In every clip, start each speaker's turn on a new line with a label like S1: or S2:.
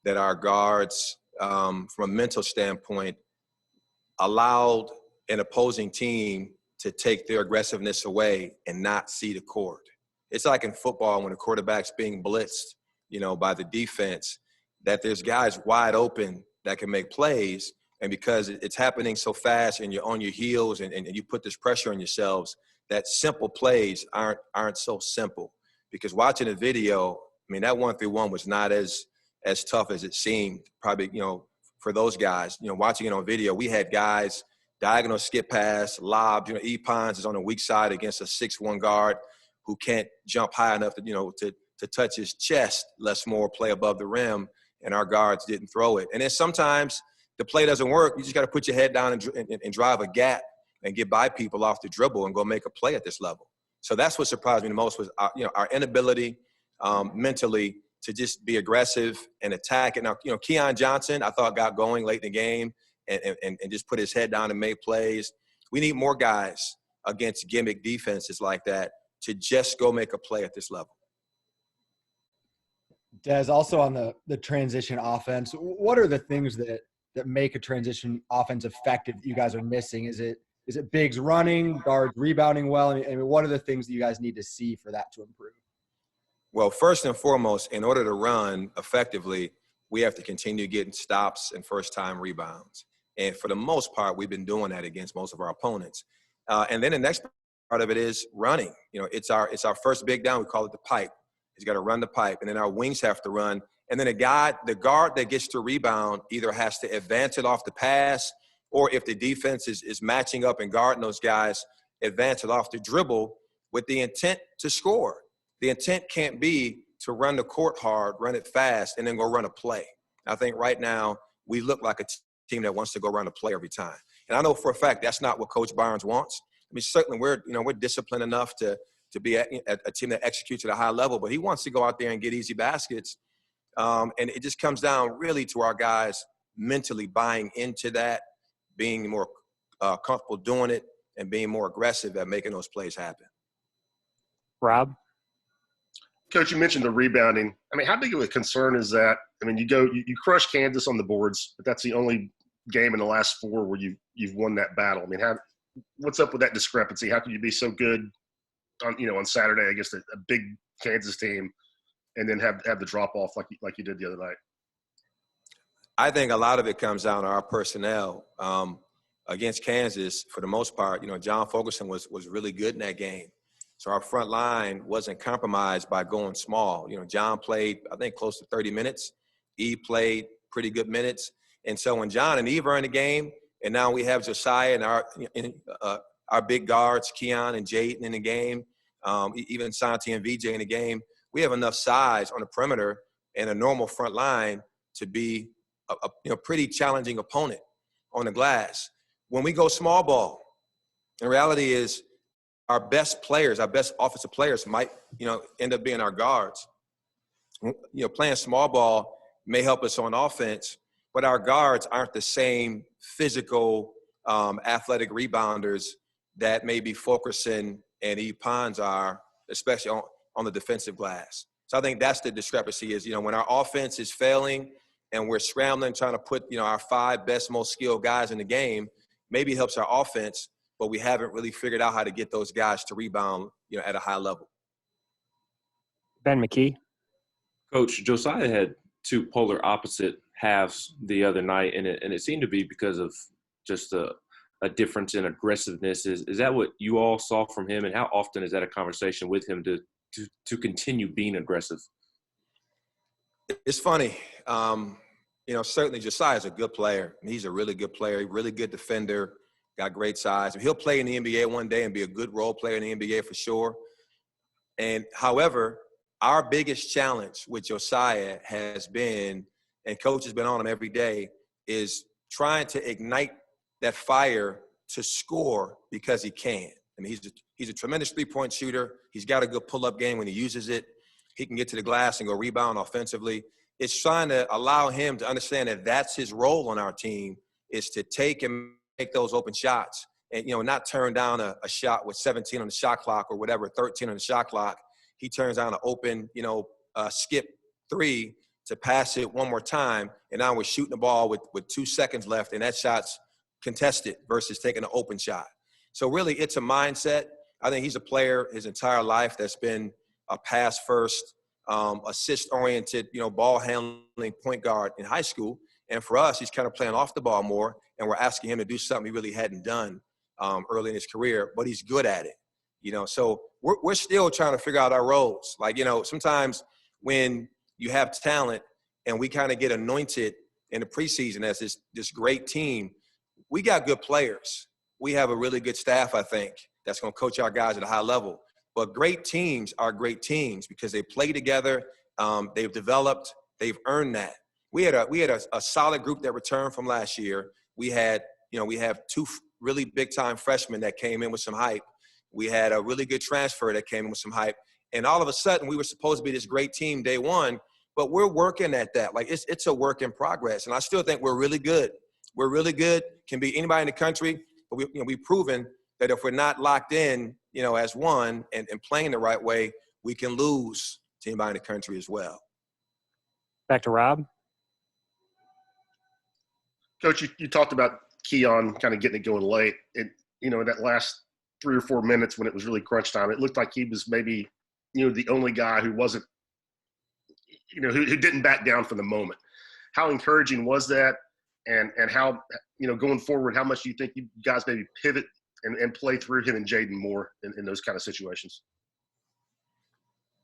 S1: that our guards, from a mental standpoint, allowed an opposing team to take their aggressiveness away and not see the court. It's like in football when the quarterback's being blitzed, by the defense, that there's guys wide open that can make plays. And because it's happening so fast and you're on your heels and you put this pressure on yourselves, that simple plays aren't so simple. Because watching a video, that 1-3-1 was not as tough as it seemed. Probably, for those guys, watching it on video, we had guys diagonal skip pass, lob. E-Pons is on the weak side against a 6'1" guard who can't jump high enough to touch his chest, less more play above the rim, and our guards didn't throw it. And then sometimes the play doesn't work. You just got to put your head down and drive a gap and get by people off the dribble and go make a play at this level. So that's what surprised me the most was our inability mentally to just be aggressive and attack. And now, Keon Johnson, I thought got going late in the game and just put his head down and made plays. We need more guys against gimmick defenses like that to just go make a play at this level.
S2: Des, also on the transition offense, what are the things that make a transition offense effective that you guys are missing? Is it bigs running, guards rebounding well? What are the things that you guys need to see for that to improve?
S1: Well, first and foremost, in order to run effectively, we have to continue getting stops and first-time rebounds. And for the most part, we've been doing that against most of our opponents. And then the next part of it is running. It's our first big down. We call it the pipe. He's got to run the pipe. And then our wings have to run. And then the guard that gets to rebound either has to advance it off the pass, or if the defense is matching up and guarding those guys, advance it off the dribble with the intent to score. The intent can't be to run the court hard, run it fast, and then go run a play. I think right now we look like a team that wants to go run a play every time. And I know for a fact that's not what Coach Barnes wants. Certainly we're disciplined enough to be a team that executes at a high level, but he wants to go out there and get easy baskets. And it just comes down really to our guys mentally buying into that, being more comfortable doing it, and being more aggressive at making those plays happen.
S3: Rob?
S4: Coach, you mentioned the rebounding. How big of a concern is that? You crush Kansas on the boards, but that's the only game in the last 4 where you've won that battle. What's up with that discrepancy? How can you be so good on Saturday against a big Kansas team and then have the drop off like you did the other night?
S1: I think a lot of it comes down to our personnel. Against Kansas, for the most part, John Fogelson was really good in that game. So our front line wasn't compromised by going small. John played, I think, close to 30 minutes. Eve played pretty good minutes. And so when John and Eve are in the game, and now we have Josiah and our big guards, Keon and Jaden in the game, even Santi and VJ in the game, we have enough size on the perimeter and a normal front line to be a pretty challenging opponent on the glass. When we go small ball, the reality is our best players, our best offensive players might, end up being our guards. Playing small ball may help us on offense, but our guards aren't the same physical, athletic rebounders that maybe Fulkerson and E-Pons are, especially on the defensive glass. So I think that's the discrepancy is, when our offense is failing and we're scrambling, trying to put, our 5 best, most skilled guys in the game, maybe it helps our offense, but we haven't really figured out how to get those guys to rebound, at a high level.
S3: Ben McKee.
S5: Coach, Josiah had 2 polar opposite halves the other night, and it seemed to be because of just a difference in aggressiveness. Is that what you all saw from him, and how often is that a conversation with him to continue being aggressive?
S1: It's funny. Certainly Josiah's a good player. He's a really good player, really good defender, got great size. He'll play in the NBA one day and be a good role player in the NBA for sure. And however, our biggest challenge with Josiah has been, and Coach has been on him every day, is trying to ignite that fire to score because he can. He's a tremendous three-point shooter. He's got a good pull-up game when he uses it. He can get to the glass and go rebound offensively. It's trying to allow him to understand that that's his role on our team, is to take and make those open shots and, not turn down a shot with 17 on the shot clock or whatever, 13 on the shot clock. He turns down an open, skip 3 to pass it one more time, and now we're shooting the ball with 2 seconds left, and that shot's contested versus taking an open shot. So really, it's a mindset. I think he's a player his entire life that's been a pass first, assist-oriented, ball handling point guard in high school. And for us, he's kind of playing off the ball more, and we're asking him to do something he really hadn't done early in his career, but he's good at it. So we're still trying to figure out our roles. Like, sometimes when you have talent and we kind of get anointed in the preseason as this great team, we got good players. We have a really good staff, I think, that's going to coach our guys at a high level. But great teams are great teams because they play together. They've developed. They've earned that. We had a solid group that returned from last year. We have 2 really big-time freshmen that came in with some hype. We had a really good transfer that came in with some hype. And all of a sudden, we were supposed to be this great team day one, but we're working at that. Like, it's a work in progress. And I still think we're really good. We're really good, can beat anybody in the country. But we've proven that if we're not locked in, as one and playing the right way, we can lose to anybody in the country as well.
S3: Back to Rob.
S4: Coach, you talked about Keon kind of getting it going late. In that last 3 or 4 minutes when it was really crunch time, it looked like he was maybe, the only guy who wasn't, who didn't back down for the moment. How encouraging was that? And how, going forward, how much do you think you guys maybe pivot and play through him and Jaden more in those kind of situations?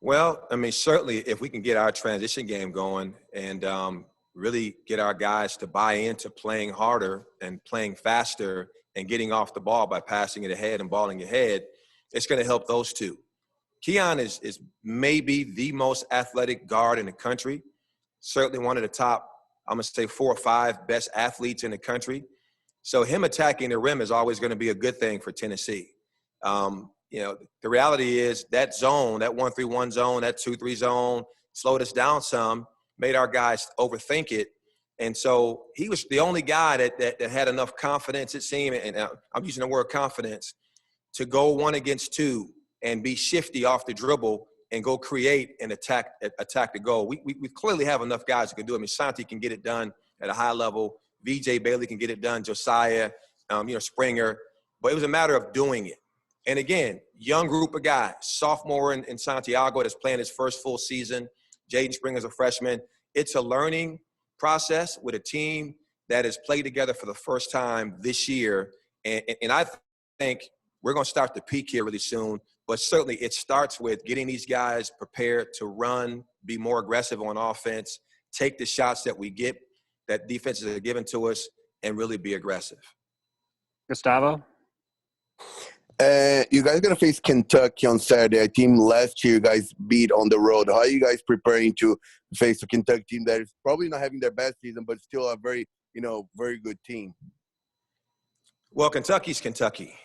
S1: Well, I mean, certainly if we can get our transition game going and really get our guys to buy into playing harder and playing faster and getting off the ball by passing it ahead and balling ahead, it's going to help those two. Keon is maybe the most athletic guard in the country, certainly one of the top, I'm going to say 4 or 5 best athletes in the country. So him attacking the rim is always going to be a good thing for Tennessee. The reality is that zone, that 1-3-1 zone, that 2-3 zone, slowed us down some, made our guys overthink it. And so he was the only guy that had enough confidence, it seemed, and I'm using the word confidence, to go 1 against 2 and be shifty off the dribble and go create and attack the goal. We clearly have enough guys who can do it. I mean, Santi can get it done at a high level. VJ Bailey can get it done. Josiah, Springer. But it was a matter of doing it. And again, young group of guys, sophomore in Santiago that's playing his first full season. Jaden Springer's a freshman. It's a learning process with a team that has played together for the first time this year. And I think we're going to start to peak here really soon. But certainly it starts with getting these guys prepared to run, be more aggressive on offense, take the shots that we get, that defenses are giving to us, and really be aggressive.
S3: Gustavo?
S6: You guys going to face Kentucky on Saturday, a team last year you guys beat on the road. How are you guys preparing to face a Kentucky team that is probably not having their best season, but still a very, very good team?
S1: Well, Kentucky's Kentucky.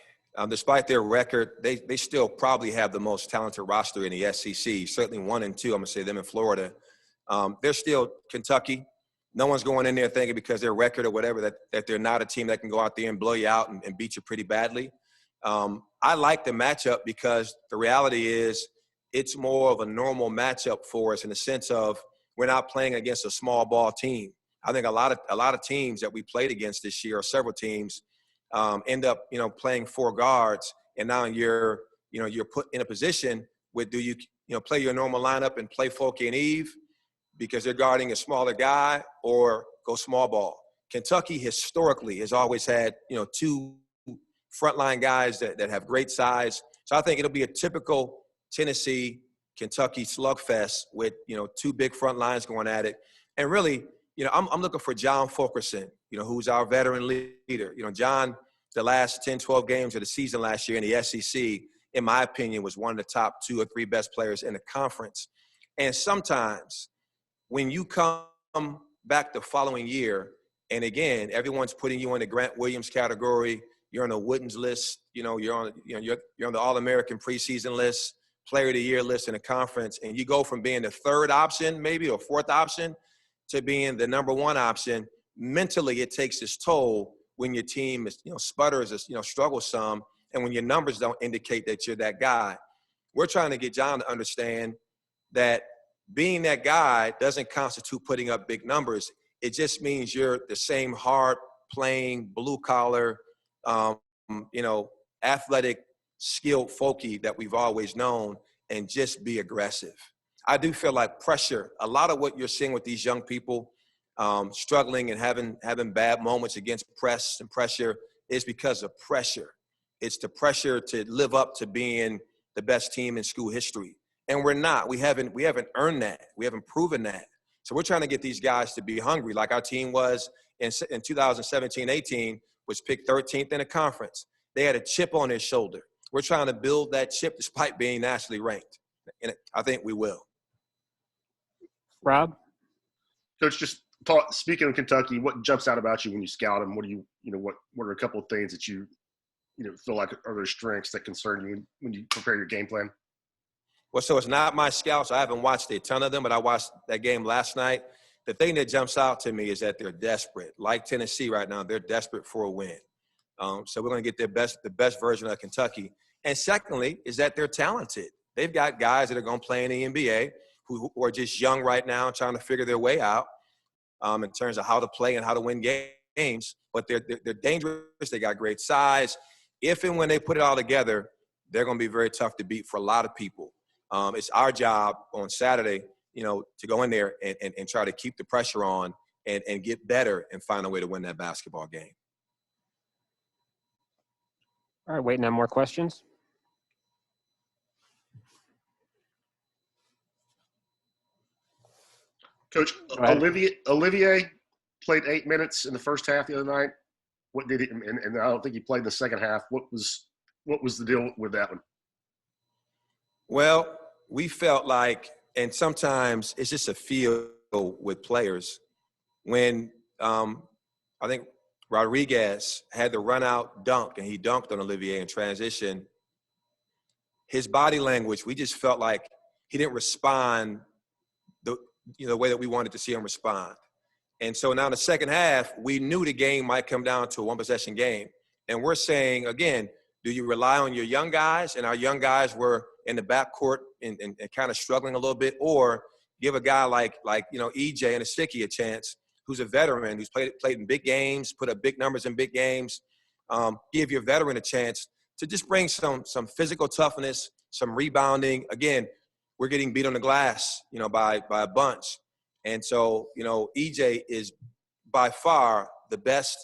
S1: Despite their record, they still probably have the most talented roster in the SEC, certainly 1 and 2. I'm going to say them in Florida. They're still Kentucky. No one's going in there thinking because their record or whatever that they're not a team that can go out there and blow you out and beat you pretty badly. I like the matchup because the reality is it's more of a normal matchup for us in the sense of we're not playing against a small ball team. I think a lot of teams that we played against this year, or several teams, end up playing 4 guards, and now you're put in a position where do you play your normal lineup and play Folke and Eve because they're guarding a smaller guy, or go small ball. Kentucky historically has always had 2 frontline guys that have great size. So I think it'll be a typical Tennessee-Kentucky slugfest with, 2 big front lines going at it. And really, I'm looking for John Fulkerson, who's our veteran leader. John, the last 10, 12 games of the season last year in the SEC, in my opinion, was one of the top 2 or 3 best players in the conference. And sometimes when you come back the following year, and again, everyone's putting you in the Grant Williams category, you're on the Woodens list, you're on the All-American preseason list, Player of the Year list in the conference, and you go from being the 3rd option, maybe, or 4th option, to being the number 1 option. Mentally, it takes its toll when your team is, sputters, struggles some, and when your numbers don't indicate that you're that guy. We're trying to get John to understand that being that guy doesn't constitute putting up big numbers. It just means you're the same hard playing, blue collar, you know, athletic, skilled folky that we've always known, and just be aggressive. I do feel like pressure, a lot of what you're seeing with these young people struggling and having bad moments against press and pressure is because of pressure. It's the pressure to live up to being the best team in school history. And we're not. We haven't earned that. We haven't proven that. So we're trying to get these guys to be hungry, like our team was in 2017-18, was picked 13th in the conference. They had a chip on their shoulder. We're trying to build that chip despite being nationally ranked. And I think we will.
S3: Rob?
S4: Coach, speaking of Kentucky, what jumps out about you when you scout them? What do what are a couple of things that you feel like are their strengths that concern you when you prepare your game plan?
S1: Well, so it's not my scouts. I haven't watched a ton of them, but I watched that game last night. The thing that jumps out to me is that they're desperate. Like Tennessee right now, they're desperate for a win. So we're going to get the best version of Kentucky. And secondly, is that they're talented. They've got guys that are going to play in the NBA who are just young right now, trying to figure their way out in terms of how to play and how to win games. But they're dangerous. They got great size. If and when they put it all together, they're going to be very tough to beat for a lot of people. It's our job on Saturday, to go in there and try to keep the pressure on and get better and find a way to win that basketball game.
S3: All right, waiting on more questions.
S4: Coach, Olivier played 8 minutes in the first half the other night. What did he? And I don't think he played the second half. What was the deal with that one?
S1: Well, we felt like, and sometimes it's just a feel with players. When I think Rodriguez had the run-out dunk, and he dunked on Olivier in transition, his body language, we just felt like he didn't respond the way that we wanted to see him respond. And so now in the second half, we knew the game might come down to a one-possession game. And we're saying, again, do you rely on your young guys? And our young guys were in the backcourt and kind of struggling a little bit, or give a guy like EJ and Asiki a chance, who's a veteran, who's played in big games, put up big numbers in big games. Give your veteran a chance to just bring some physical toughness, some rebounding. Again, we're getting beat on the glass, by a bunch. And so, EJ is by far the best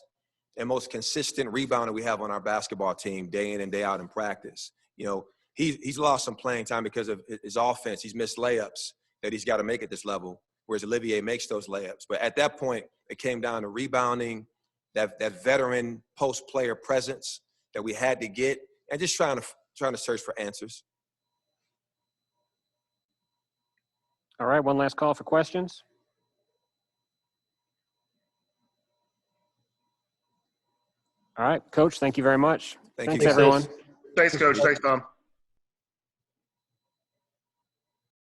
S1: and most consistent rebounder we have on our basketball team day in and day out in practice. He's lost some playing time because of his offense. He's missed layups that he's got to make at this level, whereas Olivier makes those layups. But at that point, it came down to rebounding, that veteran post-player presence that we had to get, and just trying to search for answers.
S3: All right, one last call for questions. All right, Coach, thank you very much.
S1: Thanks,
S3: everyone.
S4: Thanks, Coach. Thanks, Tom.